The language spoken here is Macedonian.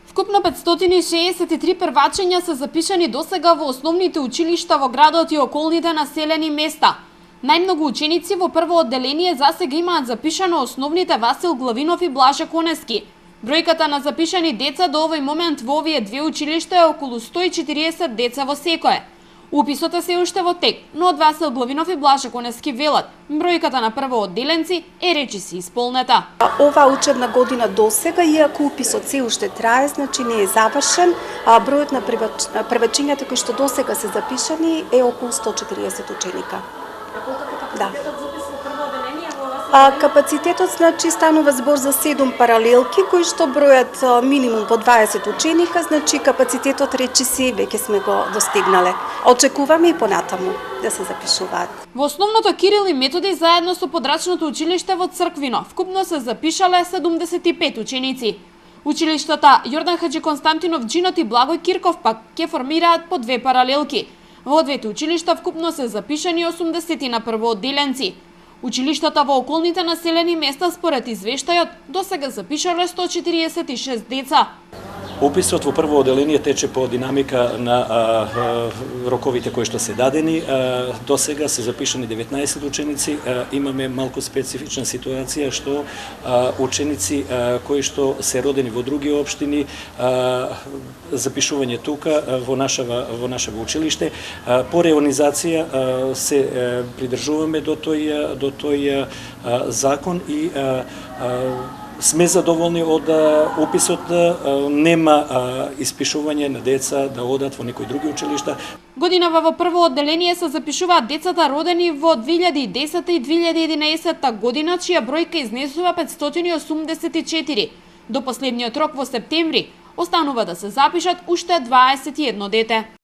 Вкупно 563 првачења се запишани досега во основните училишта во градот и околните населени места. Најмногу ученици во прво одделение засега имаат запишано основните Васил Главинов и Блаже Конески. Бројката на запишани деца до овој момент во овие две училишта е околу 140 деца во секое. Уписот е се уште во тек, но од Васил Главинов и Блаже Конески велат, бројката на прво одделенци е речиси исполнета. Ова учебна година досега, иако уписот се уште трае, значи не е завршен, бројот на првачињата кои што досега се запишани е околу 140 ученика. Да. Капацитетот, значи, станува збор за 7 паралелки кои што бројат минимум по 20 ученика, значи капацитетот речиси веќе сме го достигнале. Очекуваме и понатаму да се запишуваат. Во основното Кирил и Методи заедно со подрачното училиште во Црквино вкупно се запишале 75 ученици. Училиштата Јордан Хаџи Константинов Джинот и Благој Кирков пак ќе формираат по 2 паралелки. Во двете училишта вкупно се запишани 80 на првоодделенци. Училиштата во околните населени места според извештајот досега запишале 146 деца. Уписот во прво одделение тече по динамика на роковите кои што се дадени. До сега се запишани 19 ученици. Имаме малку специфична ситуација што ученици кои што се родени во други општини, запишување тука во нашево училиште. По реонизација се придржуваме до тој закон и сме задоволни од уписот, нема испишување на деца да одат во некои други училишта. Годинава во прво одделение се запишуваат децата родени во 2010 и 2011 година, чија бројка изнесува 584. До последниот рок во септември останува да се запишат уште 21 дете.